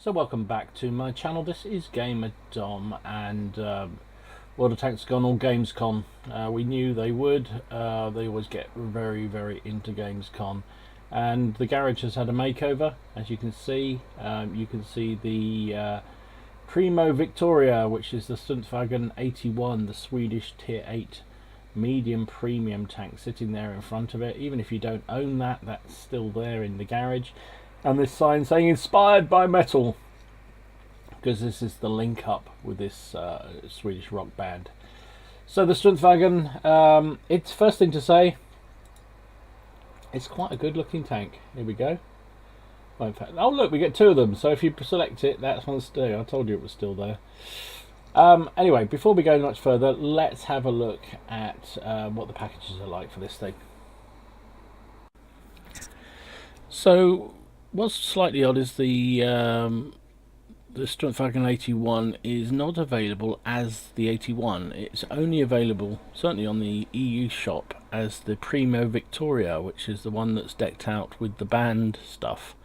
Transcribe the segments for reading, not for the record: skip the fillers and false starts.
So welcome back to my channel. This is Gamer Dom, and World of Tanks gone all Gamescom. We knew they would. They always get very into Gamescom, and the garage has had a makeover. As you can see the Primo Victoria, which is the Strv 81, the Swedish Tier 8 medium premium tank, sitting there in front of it. Even if you don't own that, that's still there in the garage. And this sign saying inspired by metal, because this is the link up with this Swedish rock band. So the Strv, it's first thing to say, it's quite a good looking tank. Here we go. Well, in fact, oh look, we get two of them. So if you select it, that's one still. I told you it was still there. Anyway, before we go much further, let's have a look at what the packages are like for this thing. So what's slightly odd is the Strv 81 is not available as the 81. It's only available, certainly on the EU shop, as the Primo Victoria, which is the one that's decked out with the band stuff.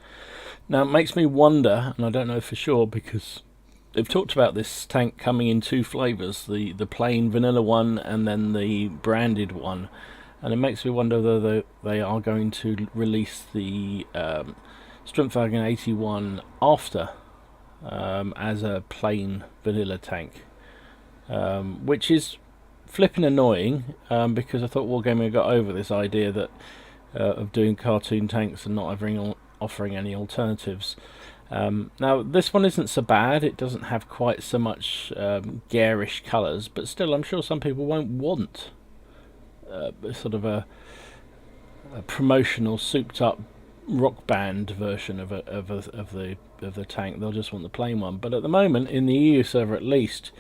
Now it makes me wonder, and I don't know for sure because they've talked about this tank coming in two flavours, the plain vanilla one and then the branded one. And it makes me wonder whether they are going to release the Strv 81 after as a plain vanilla tank, which is flipping annoying, because I thought Wargaming got over this idea that of doing cartoon tanks and not offering any alternatives. Now this one isn't so bad. It doesn't have quite so much garish colours, but still I'm sure some people won't want sort of a promotional souped up rock band version of the tank. They'll just want the plain one. But at the moment, in the EU server at least,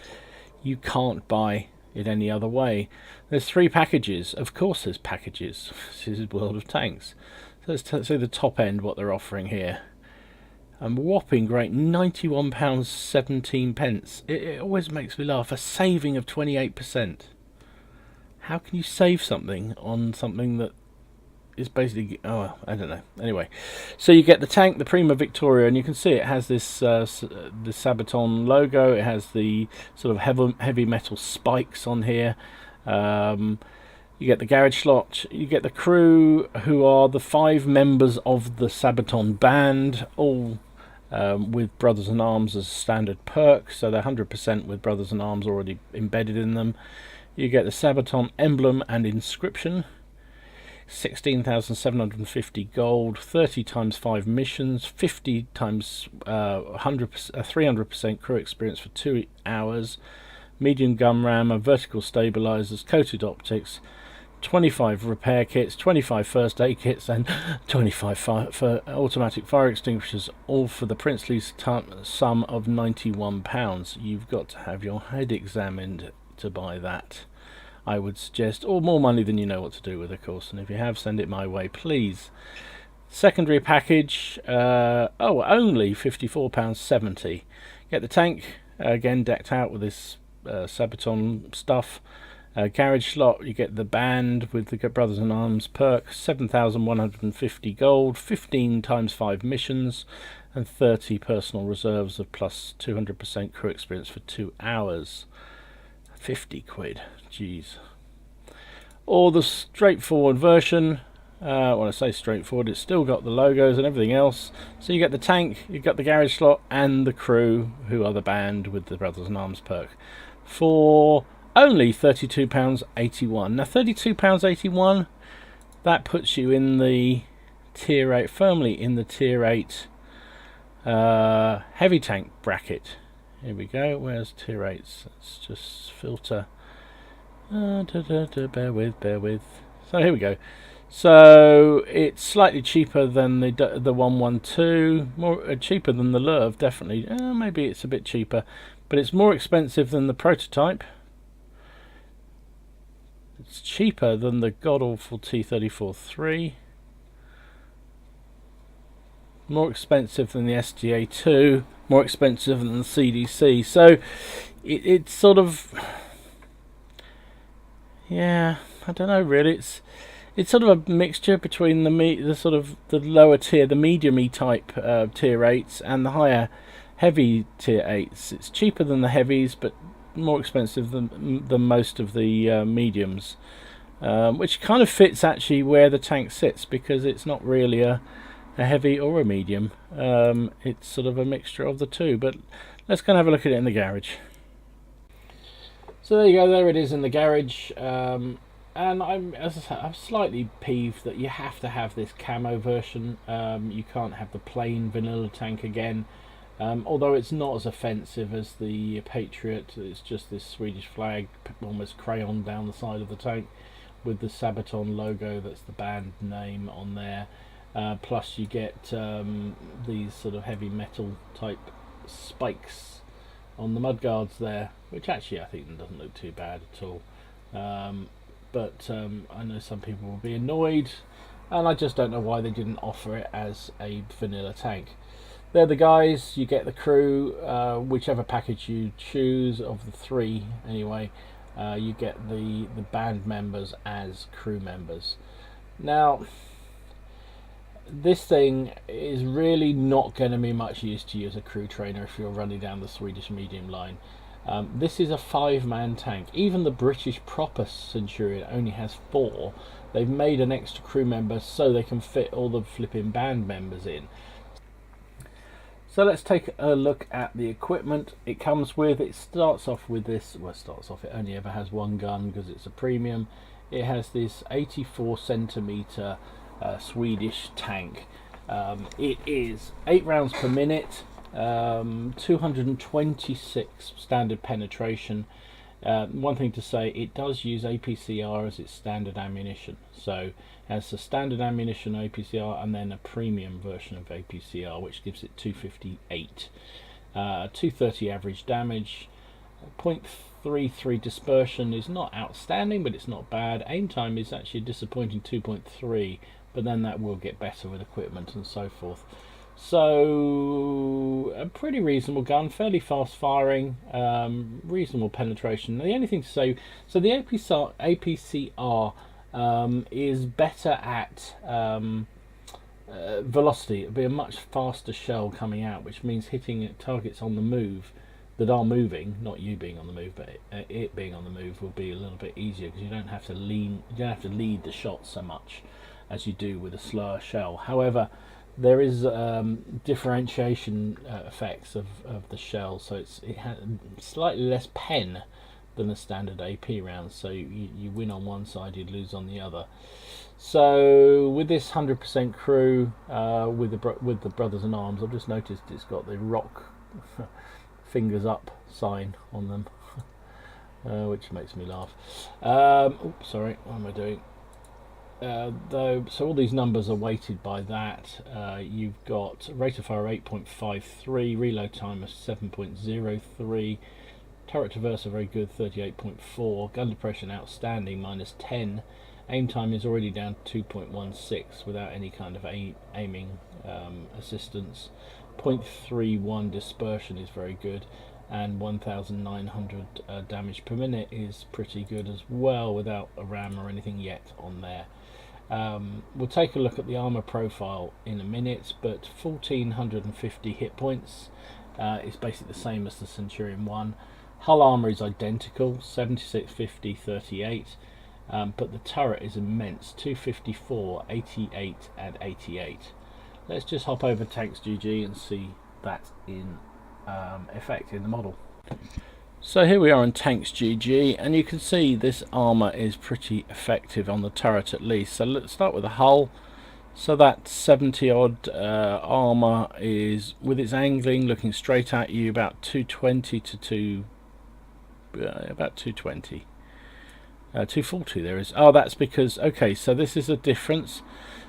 you can't buy it any other way. There's three packages. Of course there's packages. This is World of Tanks. So let's see the top end, what they're offering here. Whopping great, £91.17. It always makes me laugh. A saving of 28%. How can you save something on something that is basically, oh, I don't know. Anyway, so you get the tank, the Primo Victoria, and you can see it has this the Sabaton logo. It has the sort of heavy metal spikes on here. You get the garage slot. You get the crew, who are the 5 members of the Sabaton band, all with Brothers in Arms as a standard perk. So they're 100% with Brothers in Arms already embedded in them. You get the Sabaton emblem and inscription. 16,750 gold, 30 times 5 missions, 50 times 300% crew experience for 2 hours, medium gun rammer, vertical stabilizers, coated optics, 25 repair kits, 25 first aid kits, and 25 for automatic fire extinguishers, all for the princely sum of £91. You've got to have your head examined to buy that, I would suggest, or more money than you know what to do with, of course. And if you have, send it my way, please. Secondary package, only £54.70. Get the tank, again decked out with this Sabaton stuff. Garage slot, you get the band with the Brothers in Arms perk, 7,150 gold, 15 times 5 missions, and 30 personal reserves of plus 200% crew experience for 2 hours. 50 quid, jeez. Or the straightforward version. When I say straightforward, it's still got the logos and everything else. So you get the tank, you got the garage slot, and the crew, who are the band with the Brothers in Arms perk, for only £32.81. Now £32.81, that puts you in the tier 8, firmly in the tier 8 heavy tank bracket. Here we go. Where's tier 8s? Let's just filter. Bear with. So here we go. So it's slightly cheaper than the 112, more cheaper than the Lurv, definitely. Maybe it's a bit cheaper, but it's more expensive than the prototype. It's cheaper than the god-awful T-34-3. More expensive than the STA-2, more expensive than the CDC. So it's sort of, yeah, I don't know really. It's sort of a mixture between the sort of the lower tier, the medium-y type tier 8s, and the higher heavy tier 8s. It's cheaper than the heavies, but more expensive than most of the mediums, which kind of fits actually where the tank sits, because it's not really a heavy or a medium. It's sort of a mixture of the two. But let's go and have a look at it in the garage. So there you go, there it is in the garage. And as I say, I'm slightly peeved that you have to have this camo version. You can't have the plain vanilla tank again. Although it's not as offensive as the Patriot. It's just this Swedish flag almost crayon down the side of the tank with the Sabaton logo, that's the band name, on there. Plus you get these sort of heavy metal type spikes on the mudguards there, which actually I think doesn't look too bad at all. But I know some people will be annoyed, and I just don't know why they didn't offer it as a vanilla tank. They're the guys, you get the crew, whichever package you choose of the three anyway, you get the band members as crew members. Now, this thing is really not going to be much use to you as a crew trainer if you're running down the Swedish medium line. This is a 5-man tank. Even the British proper Centurion only has 4. They've made an extra crew member so they can fit all the flipping band members in. So let's take a look at the equipment it comes with. It starts off with this, well, it only ever has one gun because it's a premium. It has this 84 centimeter Swedish tank. It is 8 rounds per minute, 226 standard penetration. One thing to say, it does use APCR as its standard ammunition, so it has a standard ammunition APCR and then a premium version of APCR, which gives it 258, 230 average damage, 0.33 dispersion is not outstanding, but it's not bad. Aim time is actually a disappointing 2.3, but then that will get better with equipment and so forth. So a pretty reasonable gun, fairly fast firing, reasonable penetration. The only thing to say, so the APCR is better at velocity. It'll be a much faster shell coming out, which means hitting targets on the move that are moving, not you being on the move, but it being on the move, will be a little bit easier because you don't have to lead the shot so much as you do with a slower shell. However, there is differentiation effects of the shell, so it has slightly less pen than a standard AP round, so you win on one side, you lose on the other. So with this 100% crew, with the Brothers in Arms, I've just noticed it's got the rock fingers up sign on them, which makes me laugh. Oops, sorry, what am I doing? So all these numbers are weighted by that. You've got rate of fire 8.53, reload time of 7.03, turret traverse very good, 38.4, gun depression outstanding, -10, aim time is already down to 2.16 without any kind of aiming assistance, 0.31 dispersion is very good, and 1,900 damage per minute is pretty good as well, without a ram or anything yet on there. We'll take a look at the armor profile in a minute, but 1,450 hit points is basically the same as the Centurion 1. Hull armor is identical, 76, 50, 38, but the turret is immense, 254, 88 and 88. Let's just hop over Tanks GG and see that in effect in the model. So here we are in Tanks GG, and you can see this armour is pretty effective on the turret at least. So let's start with the hull. So that 70 odd armour is, with its angling looking straight at you, about 220 to about 220. 240 there is. Oh, that's because, okay, so this is a difference.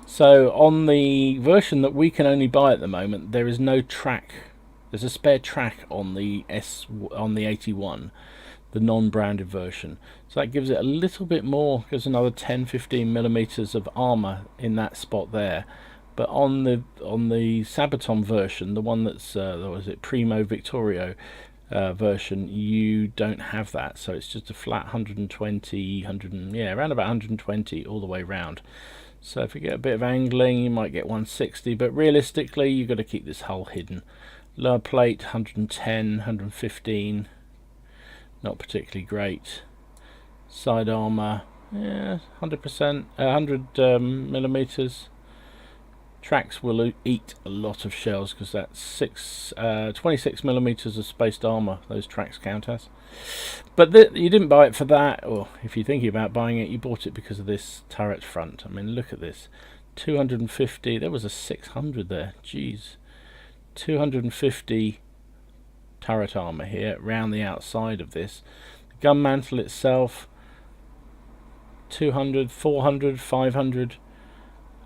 So on the version that we can only buy at the moment, there is no track. There's a spare track on the 81, the non-branded version. So that gives it a little bit more, gives another 10-15 millimeters of armor in that spot there. But on the Sabaton version, the one that's what was it, Primo Victoria version, you don't have that. So it's just a flat 120, around about 120 all the way round. So if you get a bit of angling, you might get 160, but realistically, you've got to keep this hull hidden. Lower plate 110, 115, not particularly great. Side armour, yeah, 100%, 100 millimeters. Tracks will eat a lot of shells because that's 26 millimeters of spaced armour. Those tracks count as. But you didn't buy it for that, or if you're thinking about buying it, you bought it because of this turret front. I mean, look at this, 250. There was a 600 there. Jeez. 250 turret armour here around the outside of this. The gun mantle itself 200, 400, 500.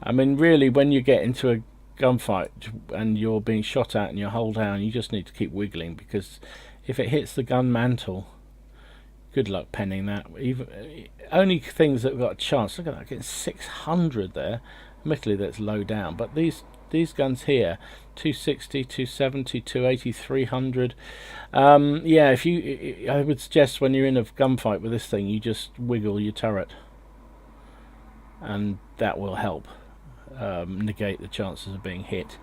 I mean, really, when you get into a gunfight and you're being shot at and you're hull down, you just need to keep wiggling, because if it hits the gun mantle, good luck penning that. Even only things that have got a chance. Look at that, getting 600 there. Admittedly, that's low down, but these guns here, 260, 270, 280, 300. Yeah, I would suggest when you're in a gunfight with this thing, you just wiggle your turret, and that will help negate the chances of being hit.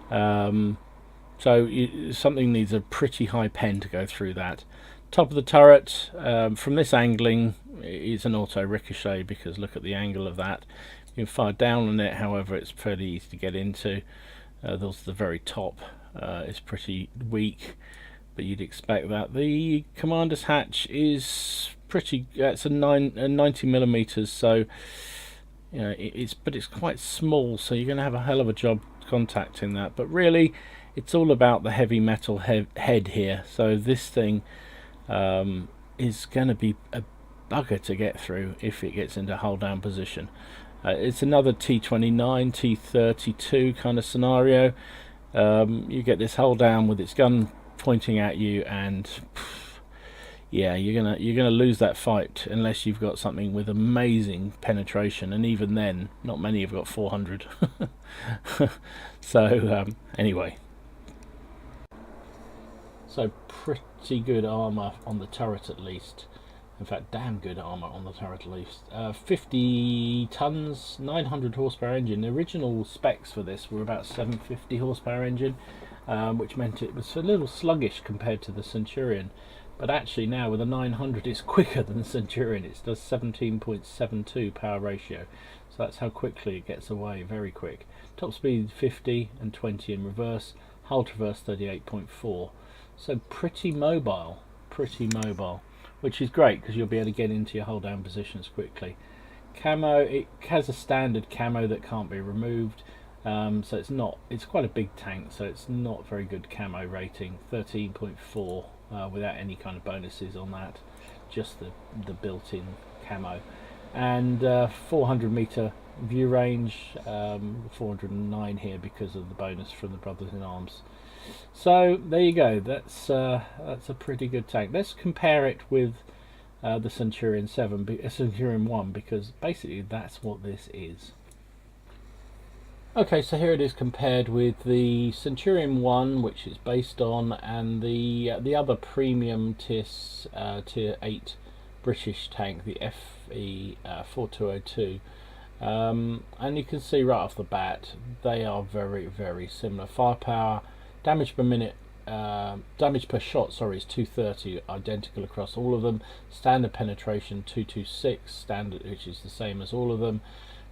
So something needs a pretty high pen to go through that. Top of the turret, from this angling, is an auto ricochet, because look at the angle of that. You can fire down on it, however it's fairly easy to get into. The very top is pretty weak, but you'd expect that. The commander's hatch is pretty, it's a 90 millimeters, so you know but it's quite small, so you're going to have a hell of a job contacting that. But really, it's all about the heavy metal head here. So this thing is going to be a bugger to get through if it gets into hull down position. It's another T29, T32 kind of scenario. You get this hull down with its gun pointing at you, and yeah, you're gonna lose that fight unless you've got something with amazing penetration, and even then, not many have got 400. So anyway, so pretty good armor on the turret at least. In fact, damn good armour on the turret at least. 50 tons, 900 horsepower engine. The original specs for this were about 750 horsepower engine, which meant it was a little sluggish compared to the Centurion. But actually now with a 900 it's quicker than the Centurion. It does 17.72 power ratio. So that's how quickly it gets away, very quick. Top speed 50 and 20 in reverse. Hull traverse 38.4. So pretty mobile, which is great because you'll be able to get into your hold down positions quickly. Camo, it has a standard camo that can't be removed, so it's quite a big tank, so it's not very good camo rating. 13.4 without any kind of bonuses on that, just the built-in camo. And 400 meter view range, 409 here because of the bonus from the Brothers in Arms. So there you go. That's a pretty good tank. Let's compare it with the Centurion 1, because basically that's what this is. Okay, so here it is compared with the Centurion 1, which it's based on, and the other premium tier 8 British tank, the FE 4202. And you can see right off the bat they are very, very similar. Firepower, damage per minute, damage per shot, sorry, is 230, identical across all of them. Standard penetration 226, standard, which is the same as all of them.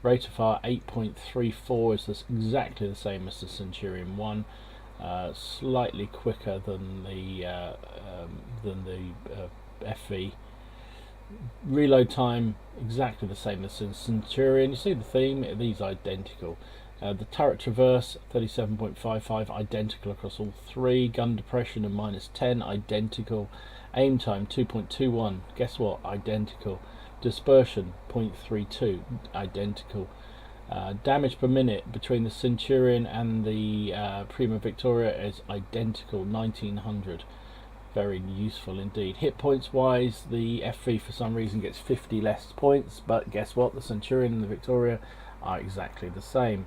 Rate of fire 8.34 is exactly the same as the Centurion 1, slightly quicker than the FV. Reload time exactly the same as the Centurion. You see the theme, these are identical. The turret traverse 37.55, identical across all three. Gun depression of -10, identical. Aim time 2.21, guess what, identical. Dispersion 0.32, identical. Damage per minute between the Centurion and the Primo Victoria is identical, 1900. Very useful indeed. Hit points wise, the FV for some reason gets 50 less points, but guess what, the Centurion and the Victoria are exactly the same.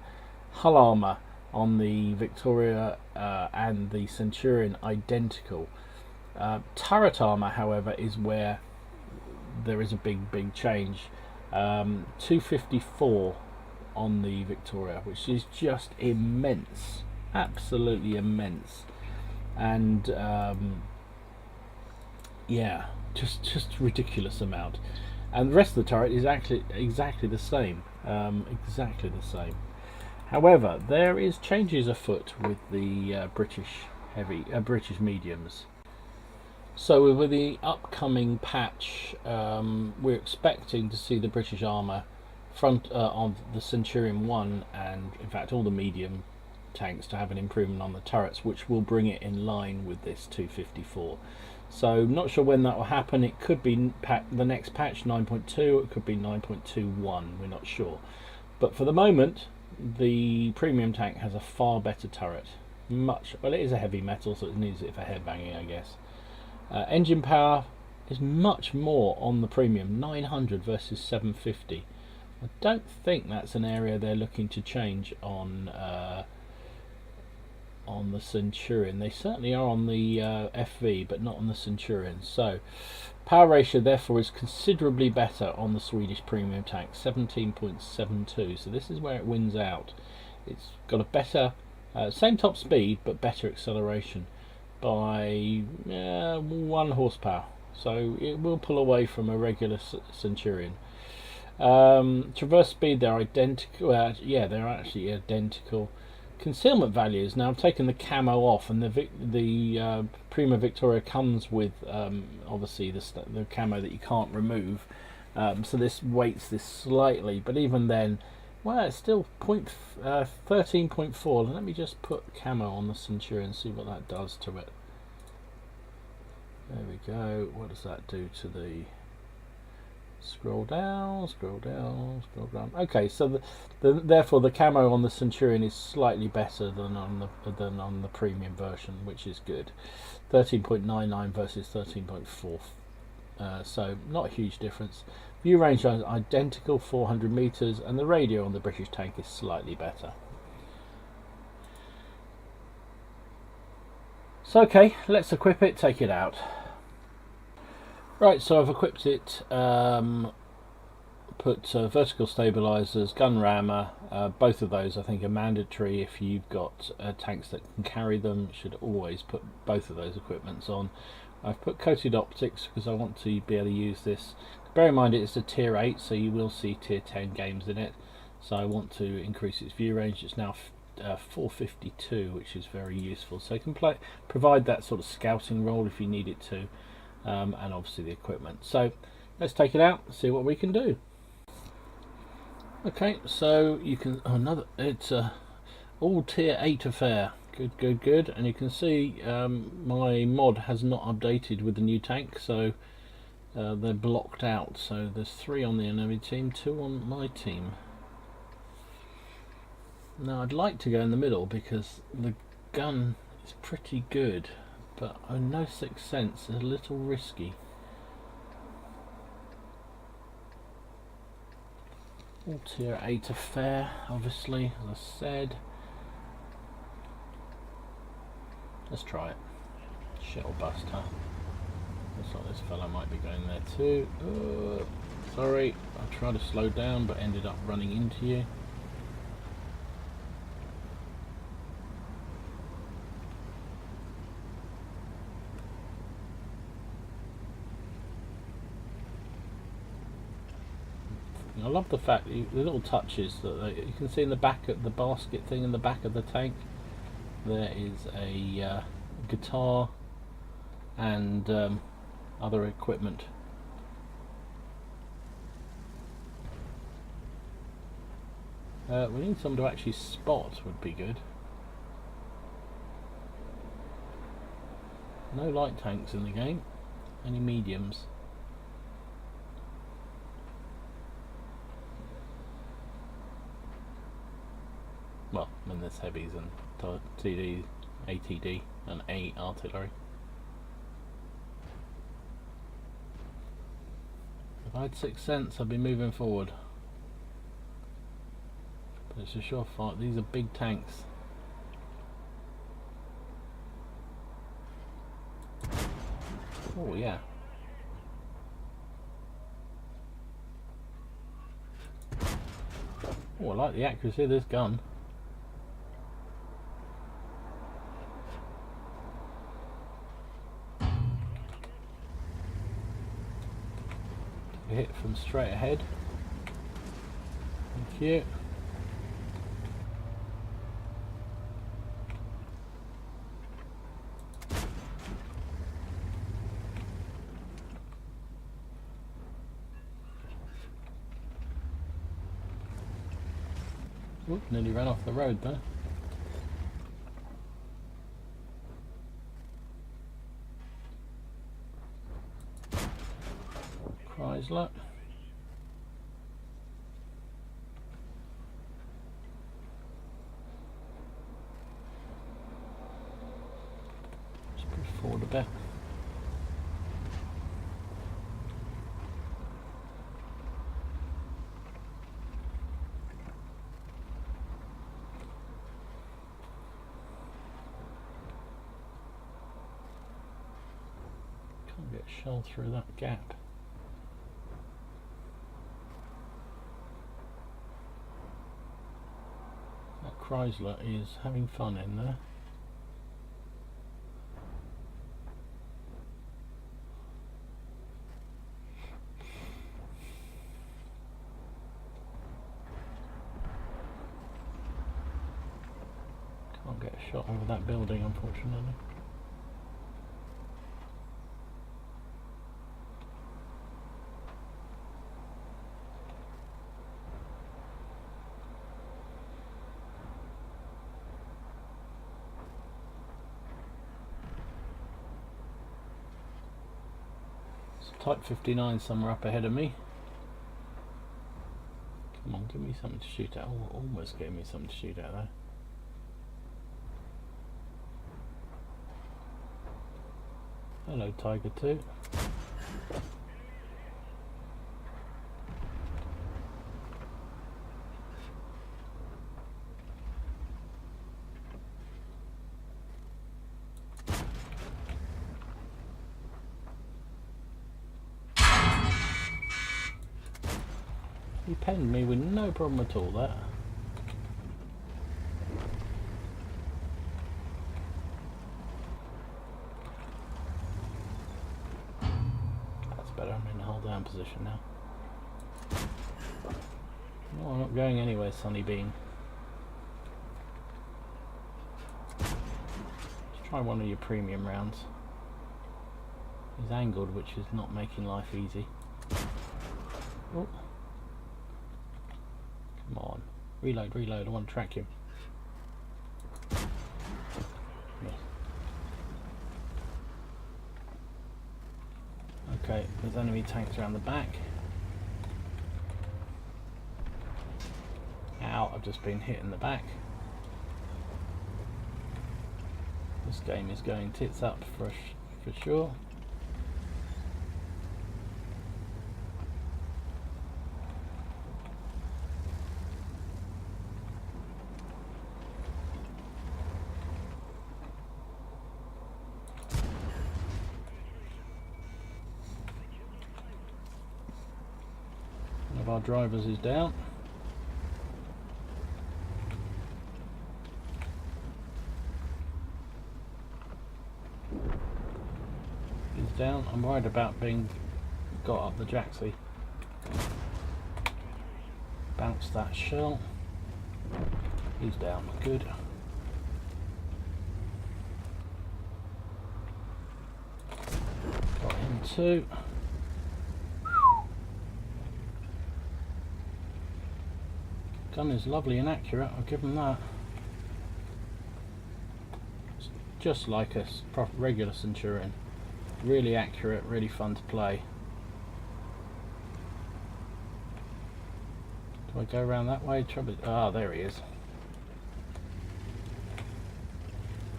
Hull armour on the Victoria and the Centurion identical. Turret armour, however, is where there is a big change. 254 on the Victoria, which is just immense, absolutely immense. and yeah, just ridiculous amount. And the rest of the turret is actually exactly the same, exactly the same. However, there is changes afoot with the British mediums. So with the upcoming patch, we're expecting to see the British armour front on the Centurion 1, and in fact all the medium tanks, to have an improvement on the turrets, which will bring it in line with this 254. So not sure when that will happen. It could be the next patch 9.2, it could be 9.21, we're not sure. But for the moment, the premium tank has a far better turret. Well, it is a heavy metal, so it needs it for headbanging, I guess. Engine power is much more on the premium, 900 versus 750. I don't think that's an area they're looking to change on the Centurion. They certainly are on the FV, but not on the Centurion. So power ratio therefore is considerably better on the Swedish premium tank, 17.72. So this is where it wins out. It's got a better, same top speed, but better acceleration by 1 horsepower. So it will pull away from a regular Centurion. Traverse speed, they're identical. Yeah, they're actually identical. Concealment values, now I've taken the camo off, and the Primo Victoria comes with obviously the camo that you can't remove, so this weights this slightly, but even then, well, it's still 13.4. Let me just put camo on the Centurion and see what that does to it. There we go. What does that do to the... Scroll down, scroll down, scroll down. Okay, so therefore the camo on the Centurion is slightly better than on the premium version, which is good. 13.99 versus 13.4. So not a huge difference. View range is identical, 400 meters, and the radio on the British tank is slightly better. So okay, let's equip it, take it out. Right, so I've equipped it, put vertical stabilizers, gun rammer. Both of those I think are mandatory if you've got tanks that can carry them. Should always put both of those equipments on. I've put coated optics because I want to be able to use this. Bear in mind it is a tier 8, so you will see tier 10 games in it. So I want to increase its view range. It's now 452, which is very useful. So you can provide that sort of scouting role if you need it to. And obviously the equipment. So let's take it out and see what we can do. Okay, so you can it's a all tier 8 affair. Good. And you can see my mod has not updated with the new tank, so they're blocked out. So there's 3 on the enemy team, 2 on my team. Now I'd like to go in the middle because the gun is pretty good, but I know Sixth Sense is a little risky. All tier 8 affair, obviously, as I said. Let's try it. Shell bust, huh? Looks like this fellow might be going there too. Sorry, I tried to slow down but ended up running into you. I love the fact that the little touches that you can see in the back of the basket thing in the back of the tank. There is a guitar and other equipment. We need someone to actually spot, would be good. No light tanks in the game, any mediums. Well, then there's heavies and TD, ATD and A artillery. If I had Sixth Sense, I'd be moving forward. But it's a sure fight. These are big tanks. Oh yeah. Oh, I like the accuracy of this gun. hit from straight ahead. Thank you. Oop, nearly ran off the road there. Chrysler. Just push forward a bit. Can't get shell through that gap. Chrysler is having fun in there. Can't get a shot over that building, unfortunately. Type 59 somewhere up ahead of me. Come on, give me something to shoot at. Oh, almost gave me something to shoot at there. Hello, Tiger 2. He penned me with no problem at all there. That's better, I'm in a hold down position now. No, I'm not going anywhere, Sunny Bean. Let's try one of your premium rounds. He's angled, which is not making life easy. Oh. Come on. Reload, reload, I want to track him. Yes. Okay, there's enemy tanks around the back. Ow, I've just been hit in the back. This game is going tits up for sure. Our drivers is down. He's down. I'm worried about being got up the jacksie. Bounce that shell. He's down. Good. Got him too. Gun is lovely and accurate, I'll give him that. It's just like a regular Centurion. Really accurate, really fun to play. Do I go around that way? Ah, there he is.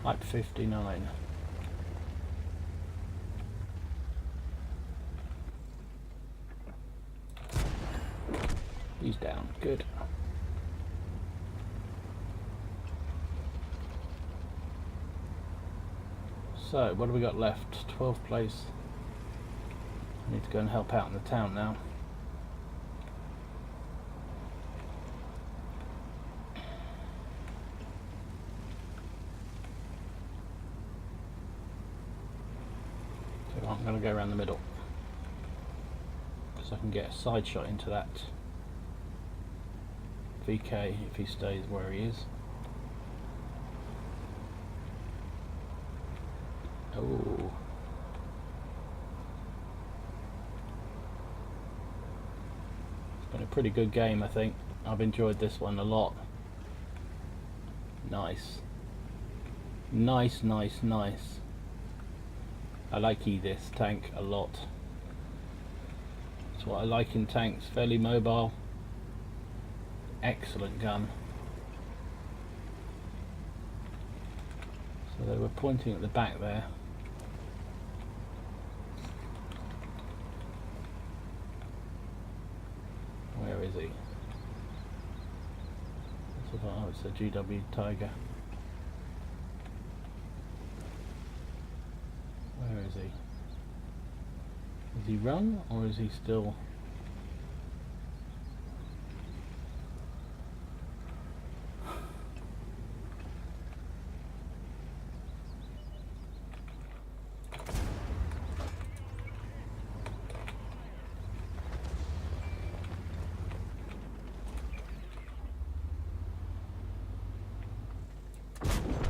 Type 59. He's down, good. So, what have we got left? 12th place. I need to go and help out in the town now. So I'm going to go around the middle. so I can get a side shot into that VK if he stays where he is. Oh. It's been a pretty good game, I think. I've enjoyed this one a lot. Nice. Nice, nice, nice. I like this tank a lot. That's what I like in tanks. Fairly mobile. Excellent gun. So they were pointing at the back there. Where is he? Oh, it's a GW Tiger. Where is he? Is he run or is he still?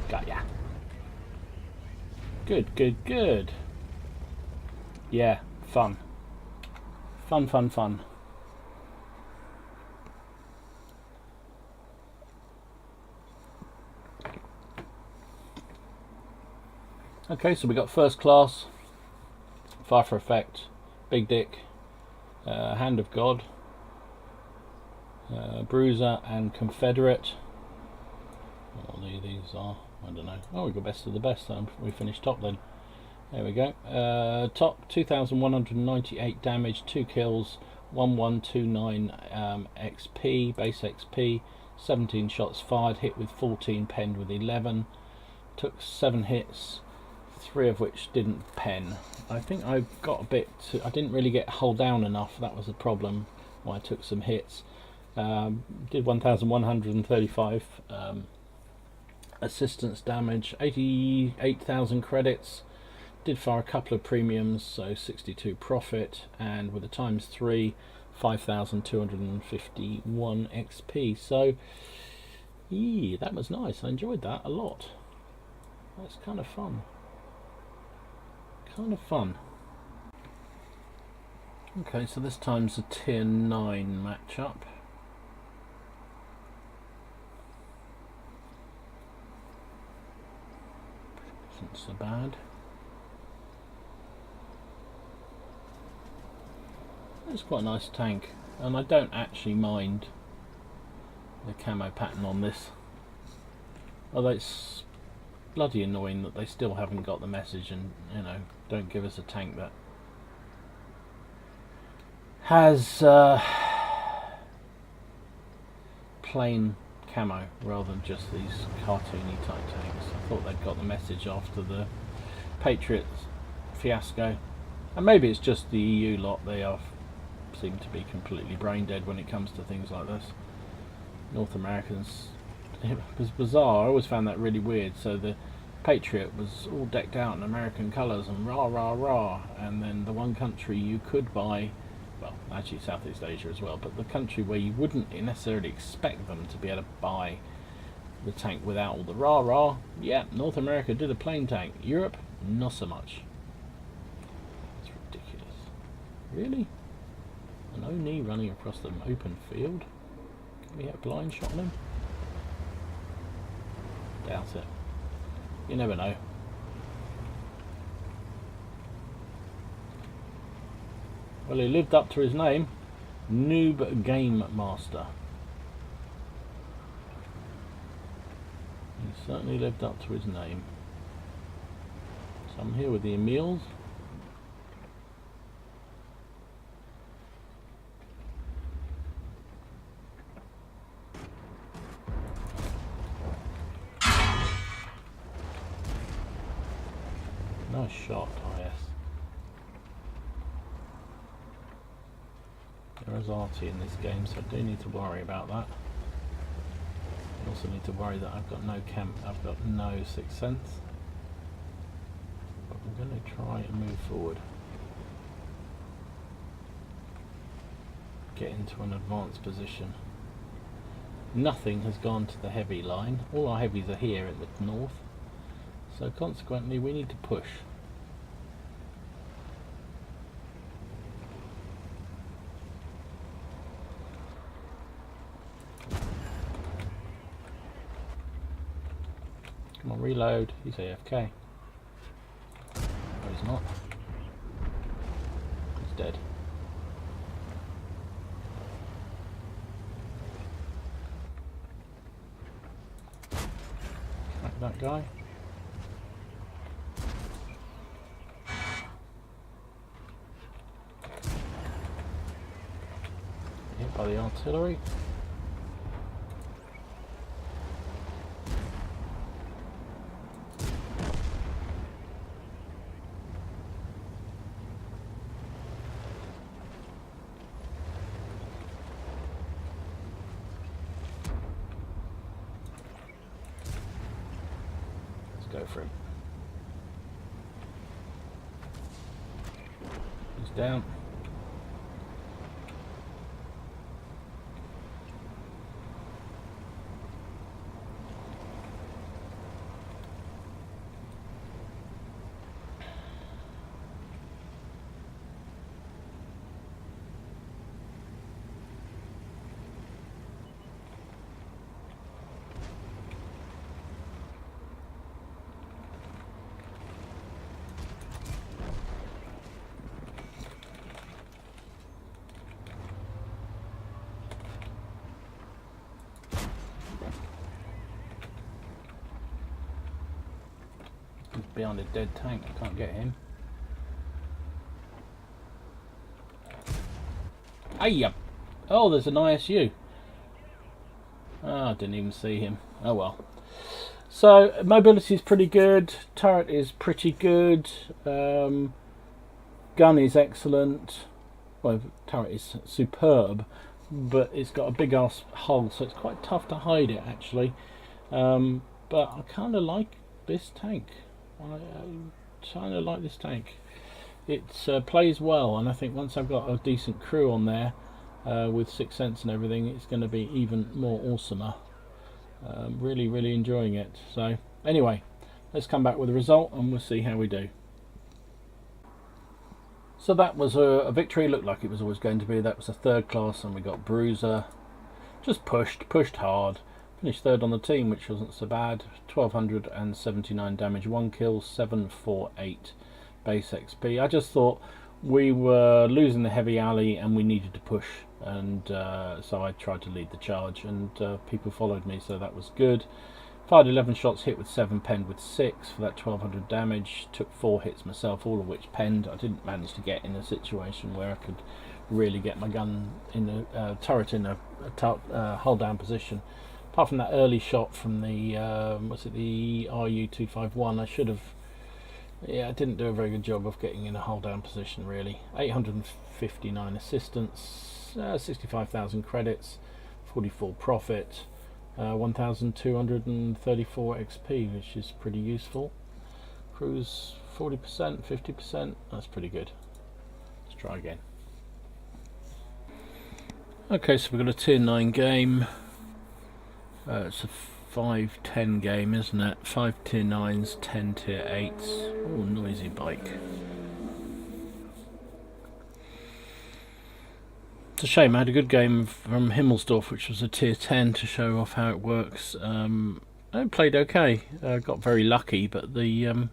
Got ya. Good, good, good. Yeah, fun. Fun, fun, fun. Okay, so we got first class, fire for effect, big dick, hand of God, bruiser and confederate. What these are, I don't know. Oh, we got best of the best, so we finished top then. There we go. Top 2,198 damage, 2 kills, 1129 XP, base XP, 17 shots fired, hit with 14, penned with 11. Took 7 hits, 3 of which didn't pen. I think I got a bit I didn't really get hull down enough. That was the problem why I took some hits. Did 1,135 assistance damage, 88,000 credits. Did fire a couple of premiums, so 62 profit, and with a ×3, 5,251 XP. So yeah, that was nice. I enjoyed that a lot. That's kind of fun. Kind of fun. Okay, so this time's a tier 9 matchup. Isn't so bad. It's quite a nice tank, and I don't actually mind the camo pattern on this. Although it's bloody annoying that they still haven't got the message and, you know, don't give us a tank that has plain camo rather than just these cartoony type tanks. I thought they'd got the message after the Patriots fiasco, and maybe it's just the EU lot. They seem to be completely brain dead when it comes to things like this. North Americans, it was bizarre. I always found that really weird. So the Patriot was all decked out in American colours and rah rah rah, and then the one country you could buy, well, actually Southeast Asia as well, but the country where you wouldn't necessarily expect them to be able to buy the tank without all the rah rah, yeah, North America did a plain tank. Europe, not so much. It's ridiculous. Really? An Oni running across the open field? Can we get a blind shot on him? Doubt it. You never know. Well, he lived up to his name. Noob Game Master. He certainly lived up to his name. So I'm here with the Emils. Nice shot, IS. There is RT in this game, so I do need to worry about that. I also need to worry that I've got no I've got no Sixth Sense. But I'm going to try and move forward. get into an advanced position. Nothing has gone to the heavy line. All our heavies are here at the north, so consequently we need to push. Come on, reload. He's AFK. No, he's not. He's dead. Smack that guy. Hit by the artillery. Go for him. He's down. He's behind a dead tank, I can't get him. Hiya! Oh, there's an ISU. Oh, I didn't even see him. Oh well. So, mobility is pretty good, turret is pretty good, gun is excellent, well, turret is superb, but it's got a big ass hull, so it's quite tough to hide it actually. But I kind of like this tank. I kind of like this tank. It plays well, and I think once I've got a decent crew on there with 6th Sense and everything, it's going to be even more awesomer. Really enjoying it. So anyway, let's come back with a result and we'll see how we do. So that was a victory. Looked like it was always going to be. That was a 3rd class, and we got Bruiser. Just pushed hard. Finished 3rd on the team, which wasn't so bad. 1279 damage, 1 kill, 748 base XP. I just thought we were losing the heavy alley and we needed to push, and so I tried to lead the charge, and people followed me, so that was good. Fired 11 shots, hit with 7, penned with 6 for that 1200 damage. Took 4 hits myself, all of which penned. I didn't manage to get in a situation where I could really get my gun in a turret in a hold down position. Apart from that early shot from the the RU-251, I should have. Yeah, I didn't do a very good job of getting in a hold down position really. 859 assistance, 65,000 credits, 44 profit, 1,234 XP, which is pretty useful. Cruise 40%, 50%, that's pretty good. Let's try again. Okay, so we've got a tier 9 game. It's a 5-10 game, isn't it? 5 tier 9s, 10 tier 8s. Oh, noisy bike. It's a shame. I had a good game from Himmelsdorf, which was a tier 10, to show off how it works. I played okay. Got very lucky, but the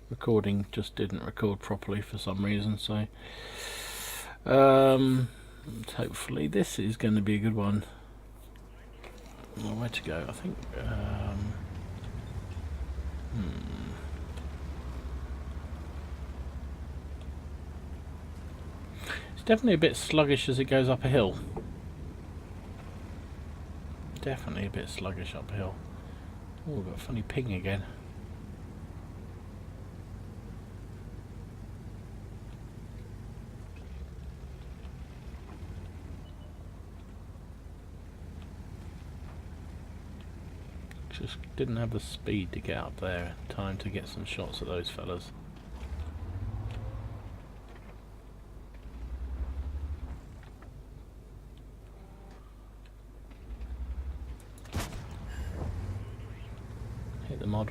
recording just didn't record properly for some reason. So hopefully this is going to be a good one. Well, where to go? I think. It's definitely a bit sluggish as it goes up a hill. Definitely a bit sluggish up a hill. Oh, we've got a funny ping again. Just didn't have the speed to get up there in time to get some shots at those fellas.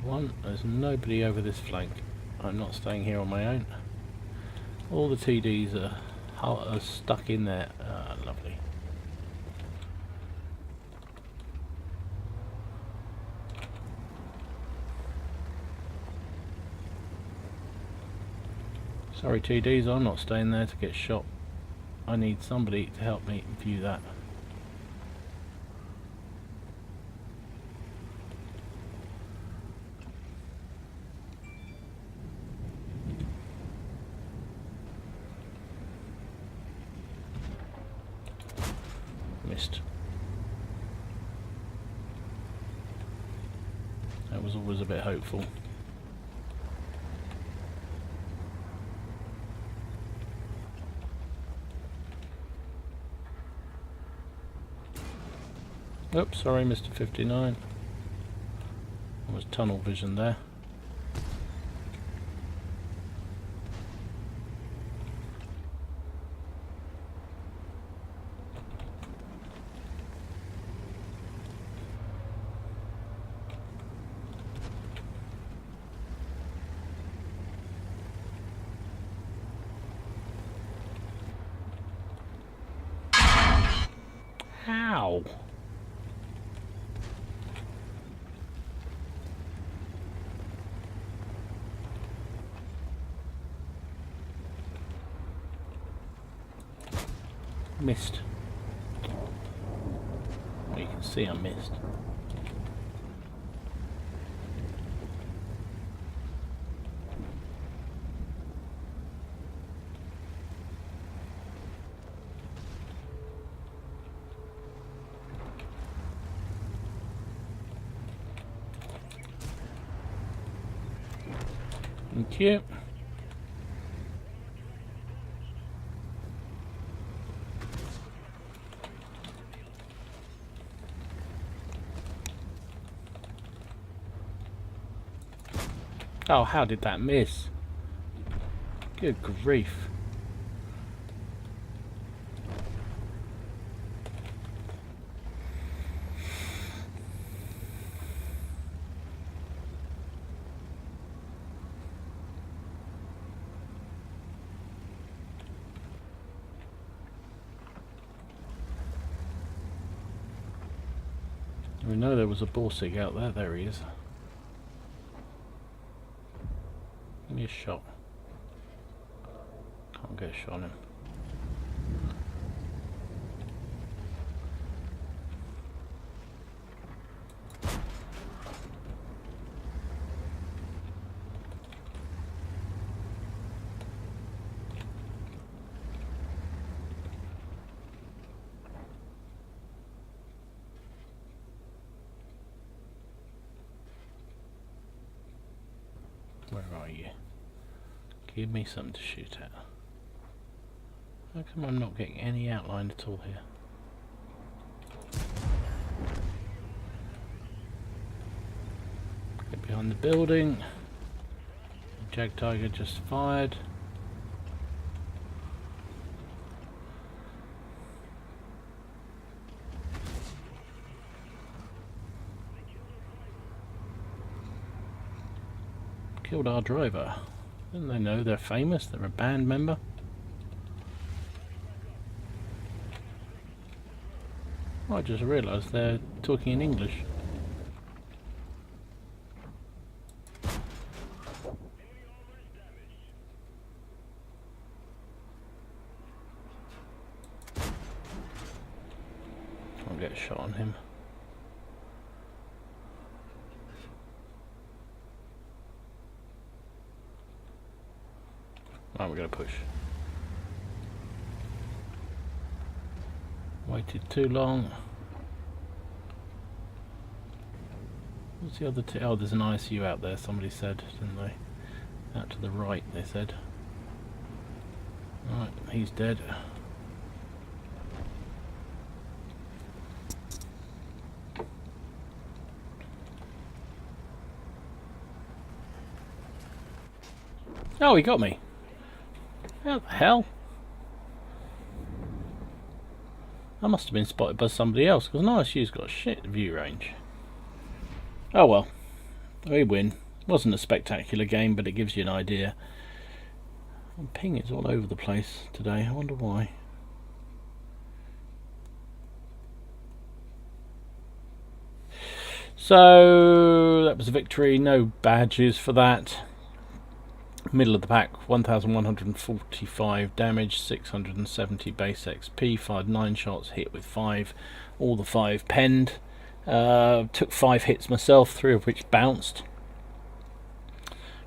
one. There's nobody over this flank. I'm not staying here on my own. All the TDs are stuck in there. Lovely. Sorry TDs, I'm not staying there to get shot. I need somebody to help me view that. Missed. That was always a bit hopeful. Oops, sorry, Mr. 59. There was tunnel vision there. How? Missed. Well, you can see I missed. Thank you. Oh, how did that miss? Good grief. We know there was a Borsig out there. There he is. Give me a shot. Can't get a shot on him. Where are you? Give me something to shoot at. How come I'm not getting any outline at all here? Get behind the building. Jag Tiger just fired. Killed our driver. Didn't they know they're famous? They're a band member. I just realised they're talking in English. I'll get a shot on him. Right, we're going to push. Waited too long. What's the other two? Oh, there's an ICU out there, somebody said, didn't they? Out to the right, they said. Right, he's dead. Oh, he got me. How the hell? I must have been spotted by somebody else, because an ISU's got a shit view range. Oh well. We win. Wasn't a spectacular game, but it gives you an idea. Ping is all over the place today. I wonder why. So that was a victory. No badges for that. Middle of the pack, 1145 damage, 670 base XP, fired 9 shots, hit with 5, all the 5 penned. Took 5 hits myself, 3 of which bounced.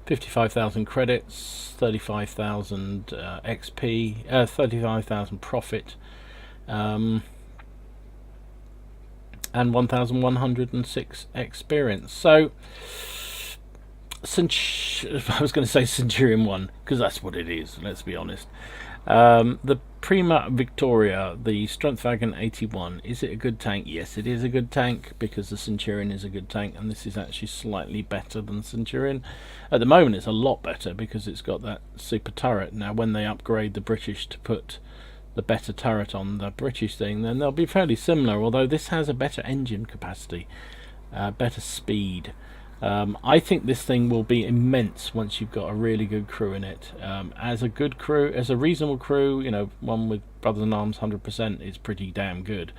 55,000 credits, 35,000 XP, 35,000 profit, and 1,106 experience. So I was going to say Centurion 1, because that's what it is, let's be honest. The Primo Victoria, the Strength Wagon 81, is it a good tank? Yes, it is a good tank, because the Centurion is a good tank, and this is actually slightly better than Centurion. At the moment it's a lot better, because it's got that super turret. Now when they upgrade the British to put the better turret on the British thing, then they'll be fairly similar, although this has a better engine capacity, better speed. I think this thing will be immense once you've got a really good crew in it. As a good crew, as a reasonable crew, you know, one with Brothers in Arms 100% is pretty damn good.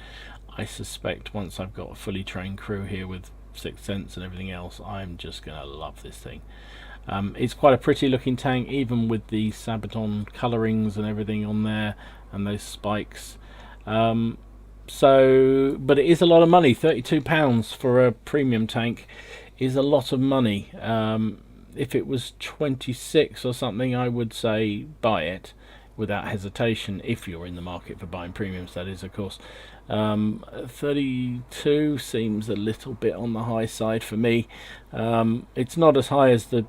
I suspect once I've got a fully trained crew here with Sixth Sense and everything else, I'm just going to love this thing. It's quite a pretty looking tank, even with the Sabaton colourings and everything on there, and those spikes. But it is a lot of money. £32 for a premium tank is a lot of money. If it was 26 or something, I would say buy it without hesitation, if you're in the market for buying premiums, that is, of course. 32 seems a little bit on the high side for me. It's not as high as the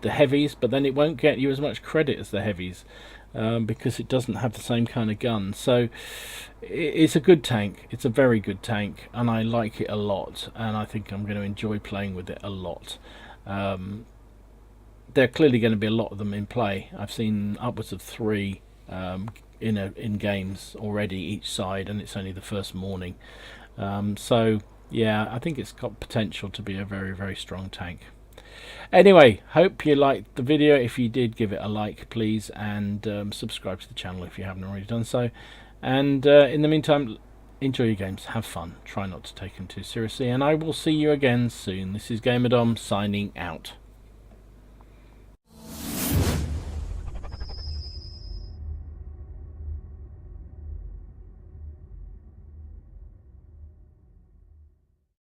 heavies, but then it won't get you as much credit as the heavies, because it doesn't have the same kind of gun. So it's a good tank. It's a very good tank, and I like it a lot, and I think I'm going to enjoy playing with it a lot. There are clearly going to be a lot of them in play. I've seen upwards of 3 in games already each side, and it's only the first morning. So yeah, I think it's got potential to be a very, very strong tank. Anyway, hope you liked the video. If you did, give it a like please, and subscribe to the channel if you haven't already done so. And in the meantime, enjoy your games, have fun, try not to take them too seriously, and I will see you again soon. This is GamerDom signing out.